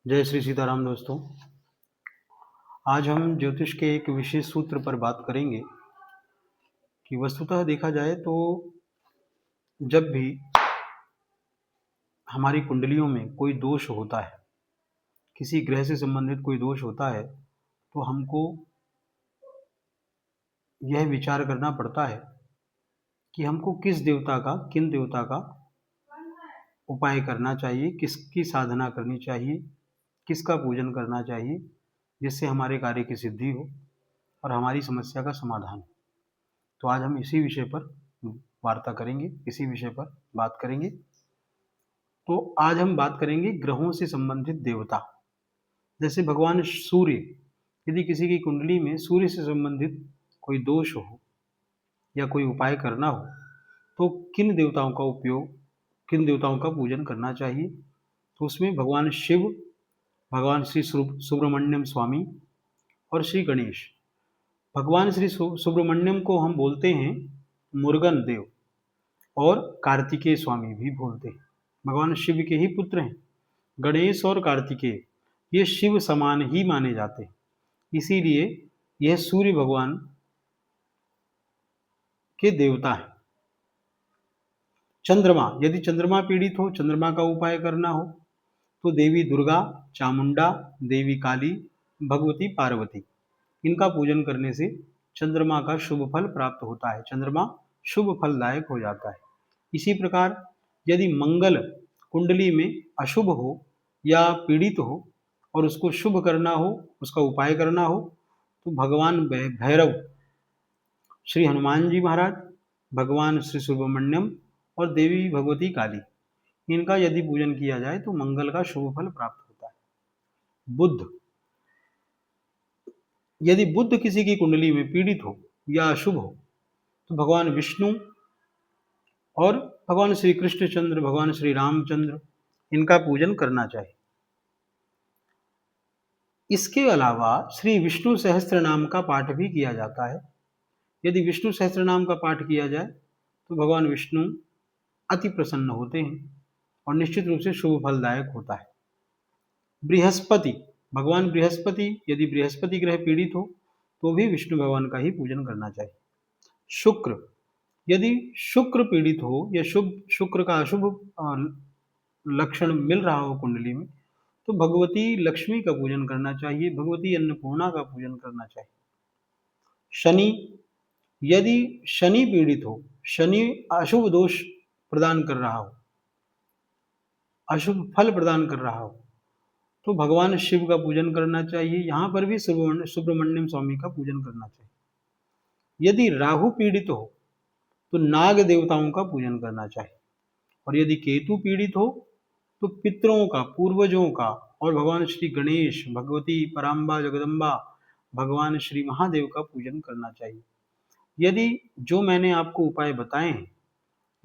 जय श्री सीताराम दोस्तों। आज हम ज्योतिष के एक विशेष सूत्र पर बात करेंगे कि वस्तुतः देखा जाए तो जब भी हमारी कुंडलियों में कोई दोष होता है, किसी ग्रह से संबंधित कोई दोष होता है, तो हमको यह विचार करना पड़ता है कि हमको किन देवता का उपाय करना चाहिए, किसकी साधना करनी चाहिए, किसका पूजन करना चाहिए, जिससे हमारे कार्य की सिद्धि हो और हमारी समस्या का समाधान हो। तो आज हम इसी विषय पर वार्ता करेंगे, इसी विषय पर बात करेंगे। तो आज हम बात करेंगे ग्रहों से संबंधित देवता। जैसे भगवान सूर्य, यदि किसी की कुंडली में सूर्य से संबंधित कोई दोष हो या कोई उपाय करना हो, तो किन देवताओं का पूजन करना चाहिए। तो उसमें भगवान शिव, भगवान श्री सुब्रमण्यम स्वामी और श्री गणेश। भगवान श्री सुब्रमण्यम को हम बोलते हैं मुरुगन देव और कार्तिकेय स्वामी भी बोलते हैं। भगवान शिव के ही पुत्र हैं। गणेश और कार्तिकेय ये शिव समान ही माने जाते हैं, इसीलिए यह सूर्य भगवान के देवता हैं। चंद्रमा, यदि चंद्रमा पीड़ित हो, चंद्रमा का उपाय करना हो, तो देवी दुर्गा, चामुंडा, देवी काली, भगवती पार्वती, इनका पूजन करने से चंद्रमा का शुभ फल प्राप्त होता है। चंद्रमा शुभ फलदायक हो जाता है। इसी प्रकार यदि मंगल कुंडली में अशुभ हो या पीड़ित हो और उसको शुभ करना हो, उसका उपाय करना हो, तो भगवान भैरव, श्री हनुमान जी महाराज, भगवान श्री सुब्रमण्यम और देवी भगवती काली, इनका यदि पूजन किया जाए तो मंगल का शुभ फल प्राप्त होता है। बुध, यदि बुध किसी की कुंडली में पीड़ित हो या अशुभ हो, तो भगवान विष्णु और भगवान श्री कृष्णचंद्र, भगवान श्री रामचंद्र, इनका पूजन करना चाहिए। इसके अलावा श्री विष्णु सहस्त्र नाम का पाठ भी किया जाता है। यदि विष्णु सहस्त्र नाम का पाठ किया जाए तो भगवान विष्णु अति प्रसन्न होते हैं और निश्चित रूप से शुभ फलदायक होता है। बृहस्पति, भगवान बृहस्पति, यदि बृहस्पति ग्रह पीड़ित हो तो भी विष्णु भगवान का ही पूजन करना चाहिए। शुक्र, यदि शुक्र पीड़ित हो या शुक्र का अशुभ लक्षण मिल रहा हो कुंडली में, तो भगवती लक्ष्मी का पूजन करना चाहिए, भगवती अन्नपूर्णा का पूजन करना चाहिए। शनि, यदि शनि पीड़ित हो, शनि अशुभ दोष प्रदान कर रहा हो, अशुभ फल प्रदान कर रहा हो, तो भगवान शिव का पूजन करना चाहिए। यहाँ पर भी सुब्रमण्यम स्वामी का पूजन करना चाहिए। यदि राहु पीड़ित हो तो नाग देवताओं का पूजन करना चाहिए। और यदि केतु पीड़ित हो तो पितरों का, पूर्वजों का और भगवान श्री गणेश, भगवती पराम्बा जगदम्बा, भगवान श्री महादेव का पूजन करना चाहिए। यदि जो मैंने आपको उपाय बताए हैं,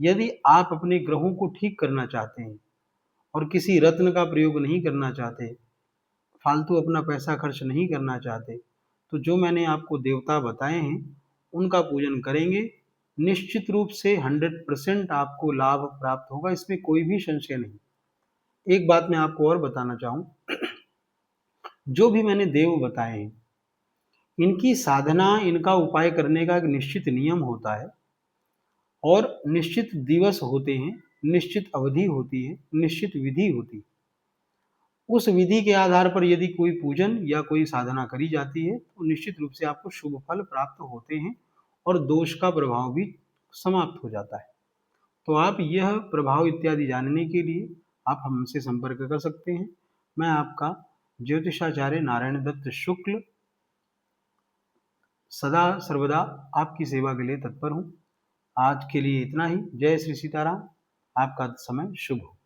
यदि आप अपने ग्रहों को ठीक करना चाहते हैं और किसी रत्न का प्रयोग नहीं करना चाहते, फालतू अपना पैसा खर्च नहीं करना चाहते, तो जो मैंने आपको देवता बताए हैं उनका पूजन करेंगे, निश्चित रूप से 100% आपको लाभ प्राप्त होगा, इसमें कोई भी संशय नहीं। एक बात मैं आपको और बताना चाहूँ, जो भी मैंने देव बताए हैं, इनकी साधना, इनका उपाय करने का एक निश्चित नियम होता है और निश्चित दिवस होते हैं, निश्चित अवधि होती है, निश्चित विधि होती है। उस विधि के आधार पर यदि कोई पूजन या कोई साधना करी जाती है तो निश्चित रूप से आपको शुभ फल प्राप्त होते हैं और दोष का प्रभाव भी समाप्त हो जाता है। तो आप यह प्रभाव इत्यादि जानने के लिए आप हमसे संपर्क कर सकते हैं। मैं आपका ज्योतिषाचार्य नारायण दत्त शुक्ल सदा सर्वदा आपकी सेवा के लिए तत्पर हूँ। आज के लिए इतना ही। जय श्री सीताराम। आपका समय शुभ हो।